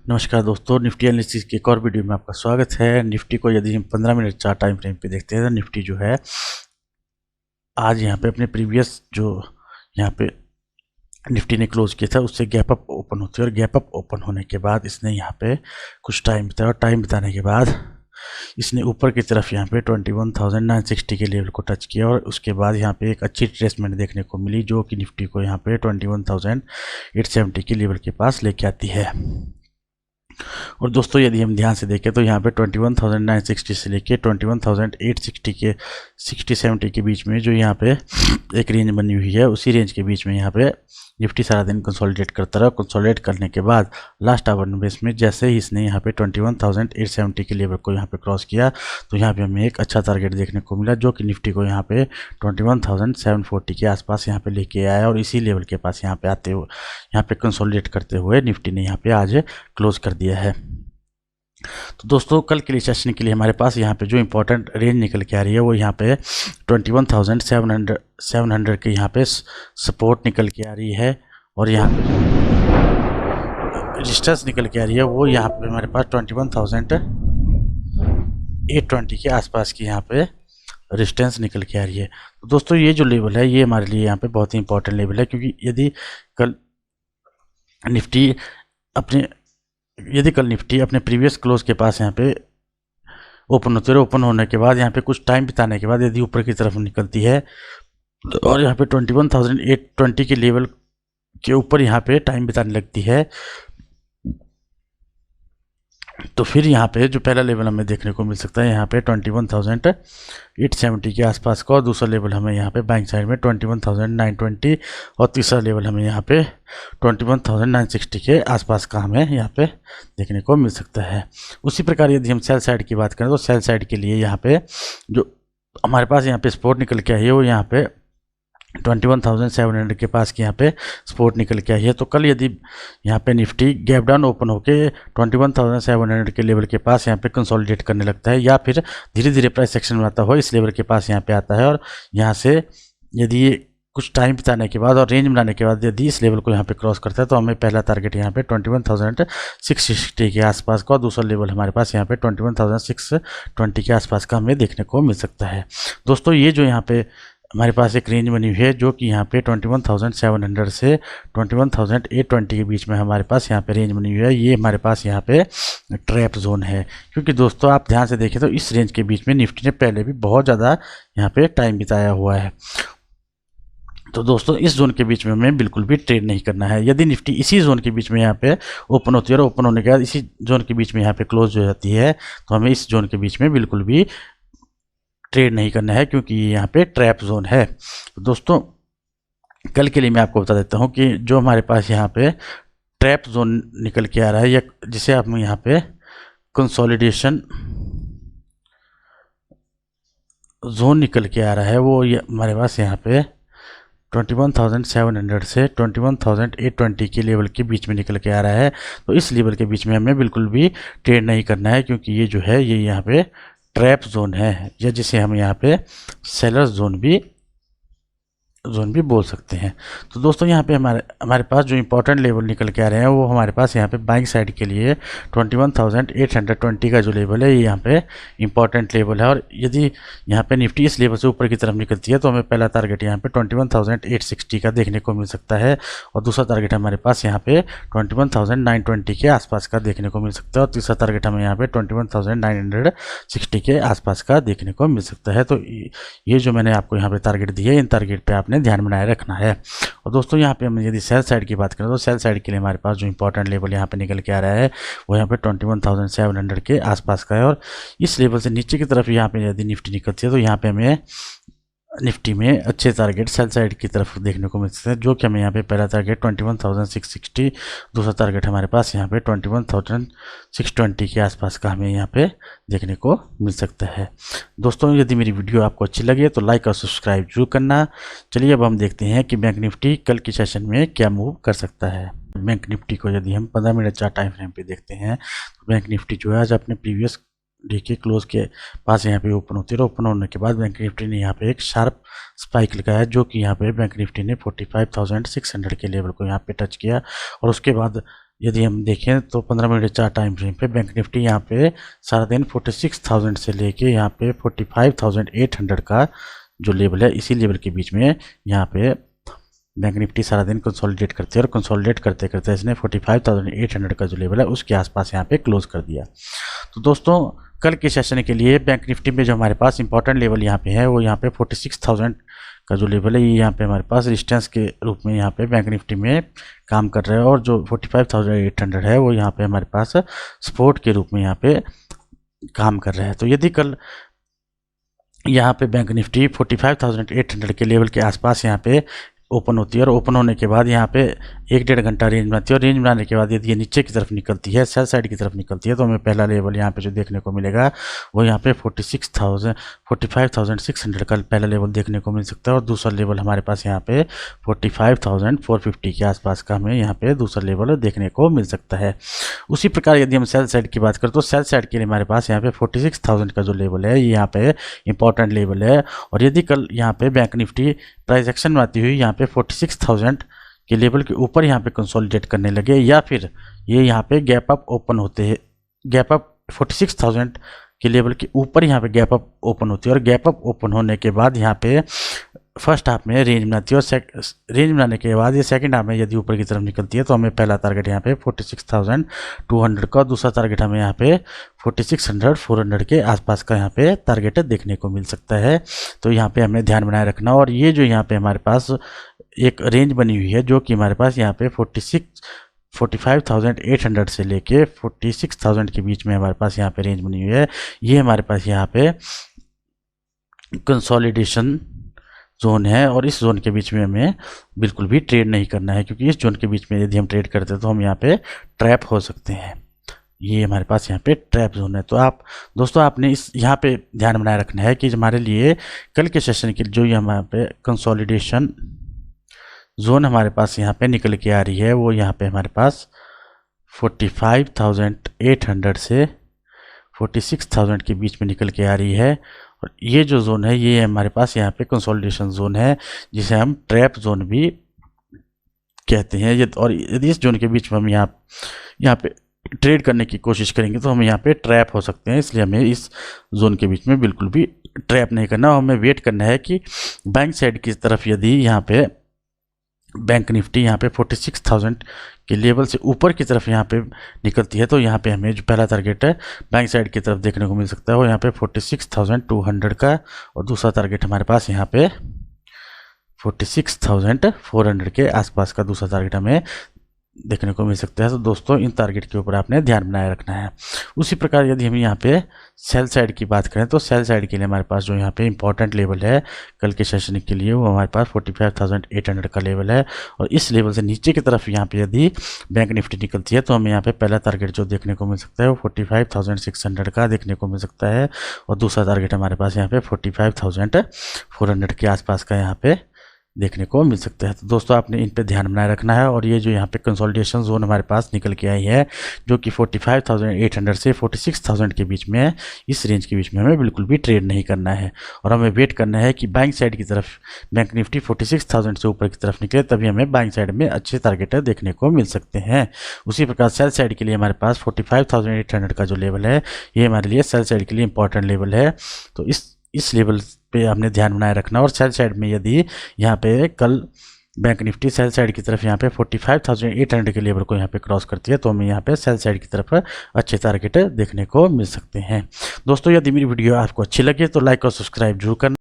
नमस्कार दोस्तों, Nifty analysis की एक और वीडियो में आपका स्वागत है। निफ्टी को यदि हम 15 मिनट चार्ट टाइम फ्रेम पे देखते हैं तो निफ्टी जो है आज यहाँ पे अपने प्रीवियस जो यहाँ पे निफ्टी ने क्लोज किया था उससे गैप अप ओपन होती है और गैप अप ओपन होने के बाद इसने यहाँ पे कुछ टाइम बिताया और टाइम बिताने के बाद इसने ऊपर की तरफ यहाँ पे 21,960 के लेवल को टच किया और उसके बाद यहाँ पे एक अच्छी रिट्रेसमेंट देखने को मिली जो कि निफ्टी को यहाँ पे 21,870 के लेवल के पास लेके आती है। और दोस्तों यदि हम ध्यान से देखें तो यहाँ पे 21,960 से लेके 21,860 के 60-70 के बीच में जो यहाँ पे एक रेंज बनी हुई है, उसी रेंज के बीच में यहाँ पे निफ्टी सारा दिन कंसोलिडेट करता रहा। कंसोलिडेट करने के बाद लास्ट आवर बेस में जैसे ही इसने यहाँ पे 21,870 के लेवल को यहाँ पे क्रॉस किया तो यहाँ पे हमें एक अच्छा टारगेट देखने को मिला जो कि निफ्टी को यहाँ पे 21,740 के आसपास यहाँ पे लेके आया और इसी लेवल के पास यहाँ पे आते हुए यहाँ पे कंसोलिडेट करते हुए निफ्टी ने यहाँ पे आज क्लोज कर दिया है। तो दोस्तों कल के लिए सेशन के लिए हमारे पास यहाँ पे जो इंपॉर्टेंट रेंज निकल के आ रही है वो यहाँ पे 21,700 के यहाँ पे सपोर्ट निकल के आ रही है और यहाँ पे रेजिस्टेंस निकल के आ रही है वो यहाँ पे हमारे पास 21,820 के आसपास की यहाँ पे रेजिस्टेंस निकल के आ रही है। तो दोस्तों ये जो लेवल है ये हमारे लिए यहाँ पे बहुत ही इंपॉर्टेंट लेवल है, क्योंकि यदि कल निफ्टी अपने प्रीवियस क्लोज के पास यहाँ पे ओपन होते रहे, ओपन होने के बाद यहाँ पे कुछ टाइम बिताने के बाद यदि ऊपर की तरफ निकलती है और यहाँ पे 21,820 के लेवल के ऊपर यहाँ पे टाइम बिताने लगती है तो फिर यहाँ पे जो पहला लेवल हमें देखने को मिल सकता है यहाँ पे 21,870 के आसपास का, और दूसरा लेवल हमें यहाँ पे बैंक साइड में 21,920 और तीसरा लेवल हमें यहाँ पे 21,960 के आसपास का हमें यहाँ पे देखने को मिल सकता है। उसी प्रकार यदि हम सेल साइड की बात करें तो सेल साइड के लिए यहाँ पे जो हमारे पास यहाँ पे सपोर्ट निकल के आई है वो यहाँ पे 21,700 के पास की यहाँ पे सपोर्ट निकल के आई है। तो कल यदि यहाँ पे निफ्टी गैप डाउन ओपन होके 21,700 के लेवल के पास यहाँ पे कंसोलिडेट करने लगता है या फिर धीरे धीरे प्राइस एक्शन बनाता हुआ इस लेवल के पास यहाँ पे आता है और यहाँ से यदि कुछ टाइम बिताने के बाद और रेंज बनाने के बाद यदि इस लेवल को यहाँ पे क्रॉस करता है तो हमें पहला टारगेट यहाँ पे 21,660 के आसपास का और दूसरा लेवल हमारे पास यहाँ पे 21,620 के आसपास का हमें देखने को मिल सकता है। दोस्तों ये जो यहाँ पे हमारे पास एक रेंज बनी हुई है जो कि यहाँ पे 21,700 से 21,820 के बीच में हमारे पास यहाँ पे रेंज बनी हुई है, ये हमारे पास यहाँ पे ट्रैप जोन है। क्योंकि दोस्तों आप ध्यान से देखें तो इस रेंज के बीच में निफ्टी ने पहले भी बहुत ज़्यादा यहाँ पे टाइम बिताया हुआ है। तो दोस्तों इस जोन के बीच में हमें बिल्कुल भी ट्रेड नहीं करना है। यदि निफ्टी इसी जोन के बीच में यहाँ पे ओपन होती है और ओपन होने के बाद इसी जोन के बीच में यहाँ पे क्लोज हो जाती है तो हमें इस जोन के बीच में बिल्कुल भी ट्रेड नहीं करना है, क्योंकि ये यहाँ पे ट्रैप जोन है। तो दोस्तों कल के लिए मैं आपको बता देता हूँ कि जो हमारे पास यहाँ पे ट्रैप जोन निकल के आ रहा है या जिसे आप यहाँ पे कंसोलिडेशन जोन निकल के आ रहा है वो हमारे पास यहाँ पे 21,700 से 21,820 के लेवल के बीच में निकल के आ रहा है। तो इस लेवल के बीच में हमें बिल्कुल भी ट्रेड नहीं करना है, क्योंकि ये जो है ये यहाँ पे ट्रैप जोन है या जिसे हम यहाँ पे सेलर जोन भी बोल सकते हैं। तो दोस्तों यहाँ पे हमारे पास जो इंपॉर्टेंट लेवल निकल के आ रहे हैं वो हमारे पास यहाँ पे बाइंग साइड के लिए 21,820 का जो लेवल है ये यहाँ पे इंपॉर्टेंट लेवल है। और यदि यहाँ पे निफ्टी इस लेवल से ऊपर की तरफ निकलती है तो हमें पहला टारगेट यहाँ पे 21,860 का देखने को मिल सकता है और दूसरा टारगेट हमारे पास यहाँ पे 21,920 के आसपास का देखने को मिल सकता है और तीसरा टारगेट हमें यहाँ पे 21,960 के आसपास का देखने को मिल सकता है। तो ये जो मैंने आपको यहाँ पे टारगेट दिए इन टारगेट पे आपने ध्यान बनाए रखना है। और दोस्तों यहाँ पे हम यदि सेल साइड की बात करें तो सेल साइड के लिए हमारे पास जो इंपॉर्टेंट लेवल यहाँ पे निकल के आ रहा है वो यहाँ पे 21,700 के आसपास का है और इस लेवल से नीचे की तरफ यहाँ पे यदि निफ्टी निकलती है तो यहाँ पे हमें निफ्टी में अच्छे टारगेट सेल साइड की तरफ देखने को मिल सकते हैं, जो कि हमें यहाँ पे पहला टारगेट 21,660, दूसरा टारगेट हमारे पास यहाँ पे 21,620 के आसपास का हमें यहाँ पे देखने को मिल सकता है। दोस्तों यदि मेरी वीडियो आपको अच्छी लगी तो लाइक और सब्सक्राइब जरूर करना। चलिए अब हम देखते हैं कि बैंक निफ्टी कल के सेशन में क्या मूव कर सकता है। बैंक निफ्टी को यदि हम 15 मिनट चार्ट टाइम फ्रेम पे देखते हैं तो बैंक निफ्टी जो है आज अपने प्रीवियस डे के क्लोज के पास यहाँ पे ओपन होती है। ओपन होने के बाद बैंक निफ्टी ने यहाँ पे एक शार्प स्पाइक लगाया, जो कि यहाँ पे बैंक निफ्टी ने 45,600 के लेवल को यहाँ पे टच किया और उसके बाद यदि हम देखें तो 15 मिनट 4 टाइम फ्रेम पे बैंक निफ्टी यहाँ पे सारा दिन 46,000 से लेके यहाँ पे 45,800 का जो लेवल है, इसी लेवल के बीच में यहाँ पे बैंक निफ्टी सारा दिन कंसोलिडेट करते हैं और कंसोलिडेट करते करते इसने 45,800 का जो लेवल है उसके आसपास यहाँ पे क्लोज कर दिया। तो दोस्तों कल के सेशन के लिए बैंक निफ्टी में जो हमारे पास इंपॉर्टेंट लेवल यहाँ पे है वो यहाँ पे 46,000 का जो लेवल है ये यहाँ पे हमारे पास रेजिस्टेंस के रूप में यहाँ पे बैंक निफ्टी में काम कर रहा है, और जो 45,800 है वो यहाँ पे हमारे पास सपोर्ट के रूप में यहाँ पे काम कर रहा है। तो यदि कल यहाँ पे बैंक निफ्टी 45,800 के लेवल के आसपास यहाँ पे ओपन होती है और ओपन होने के बाद यहाँ पे 1-1.5 घंटा रेंज बनाती है, और रेंज बनाने के बाद यदि ये नीचे की तरफ निकलती है, सेल साइड की तरफ निकलती है, तो हमें पहला लेवल यहाँ पे जो देखने को मिलेगा वो यहाँ पे 45,600 का पहला लेवल देखने को मिल सकता है, और दूसरा लेवल हमारे पास यहाँ पे 45,450 के आसपास का हमें यहाँ पे दूसरा लेवल देखने को मिल सकता है। उसी प्रकार यदि हम सेल साइड की बात करें तो सेल साइड के लिए हमारे पास यहाँ पे 46,000 का जो लेवल है ये यहाँ पे इंपॉर्टेंट लेवल है, और यदि कल यहाँ पे बैंक निफ्टी प्राइस एक्शन में आती हुई यहाँ पे 46,000 के लेवल के ऊपर यहाँ पे कंसोलिडेट करने लगे, या फिर ये यहाँ पे गैप अप ओपन होते हैं, गैप अप 46,000 के लेवल के ऊपर यहाँ पे गैप अप ओपन होती है, और गैप अप ओपन होने के बाद यहाँ पे फर्स्ट हाफ में रेंज बनाती है, और रेंज बनाने के बाद ये सेकंड हाफ में यदि ऊपर की तरफ निकलती है तो हमें पहला टारगेट यहाँ पे 46,200 का, दूसरा टारगेट हमें यहाँ पे 46,400 के आसपास का यहाँ पे टारगेट देखने को मिल सकता है। तो यहाँ पे हमें ध्यान बनाए रखना, और ये जो यहाँ पे हमारे पास एक रेंज बनी हुई है जो कि हमारे पास यहाँ पे 45,800 से लेके 46,000 के बीच में हमारे पास यहाँ पे रेंज बनी हुई है, ये हमारे पास यहाँ पे कंसोलिडेशन जोन है, और इस जोन के बीच में हमें बिल्कुल भी ट्रेड नहीं करना है, क्योंकि इस जोन के बीच में यदि हम ट्रेड करते हैं तो हम यहाँ पे ट्रैप हो सकते हैं। ये हमारे पास यहाँ पे ट्रैप जोन है। तो आप दोस्तों आपने इस यहाँ पे ध्यान बनाए रखना है कि हमारे लिए कल के सेशन के जो ये हमारे पे कंसोलिडेशन जोन हमारे पास यहाँ पे निकल के आ रही है वो यहाँ पे हमारे पास 45,800 से 46,000 के बीच में निकल के आ रही है, और ये जो जोन है ये हमारे पास यहाँ पे कंसोलिडेशन जोन है जिसे हम ट्रैप जोन भी कहते हैं। और यदि इस जोन के बीच में हम यहाँ पे ट्रेड करने की कोशिश करेंगे तो हम यहाँ पे ट्रैप हो सकते हैं, इसलिए हमें इस जोन के बीच में बिल्कुल भी ट्रैप नहीं करना, हमें वेट करना है कि बैंक साइड की तरफ यदि यहाँ पे बैंक निफ्टी यहाँ पे 46,000 के लेवल से ऊपर की तरफ यहाँ पे निकलती है तो यहाँ पे हमें जो पहला टारगेट है बैंक साइड की तरफ देखने को मिल सकता है वो यहाँ पे 46,200 का, और दूसरा टारगेट हमारे पास यहाँ पे 46,400 के आसपास का दूसरा टारगेट हमें देखने को मिल सकता है। तो दोस्तों इन टारगेट के ऊपर आपने ध्यान बनाए रखना है। उसी प्रकार यदि हम यहाँ पे सेल साइड की बात करें तो सेल साइड के लिए हमारे पास जो यहाँ पे इंपॉर्टेंट लेवल है कल के सेशन के लिए वो हमारे पास 45,800 का लेवल है, और इस लेवल से नीचे की तरफ यहाँ पे यदि बैंक निफ्टी निकलती है तो हमें यहाँ पे पहला टारगेट जो देखने को मिल सकता है वो 45,600 का देखने को मिल सकता है, और दूसरा टारगेट हमारे पास यहाँ पे 45,400 के आसपास का यहाँ पे देखने को मिल सकता है। तो दोस्तों आपने इन पे ध्यान बनाए रखना है, और ये जो यहाँ पे कंसोलिडेशन जोन हमारे पास निकल के आई है जो कि 45,800 से 46,000 के बीच में है, इस रेंज के बीच में हमें बिल्कुल भी ट्रेड नहीं करना है, और हमें वेट करना है कि बैंक साइड की तरफ बैंक निफ्टी 46,000 से ऊपर की तरफ निकले, तभी हमें बैंक साइड में अच्छे टारगेट देखने को मिल सकते हैं। उसी प्रकार सेल साइड के लिए हमारे पास 45,800 का जो लेवल है ये हमारे लिए सेल साइड के लिए इंपॉर्टेंट लेवल है। तो इस लेवल पे हमने ध्यान बनाए रखना, और सेल साइड में यदि यहाँ पे कल बैंक निफ्टी सेल साइड की तरफ यहाँ पे 45,800 के लेवल को यहाँ पे क्रॉस करती है तो हमें यहाँ पे सेल साइड की तरफ अच्छे टारगेट देखने को मिल सकते हैं। दोस्तों यदि मेरी वीडियो आपको अच्छी लगे तो लाइक और सब्सक्राइब जरूर करना।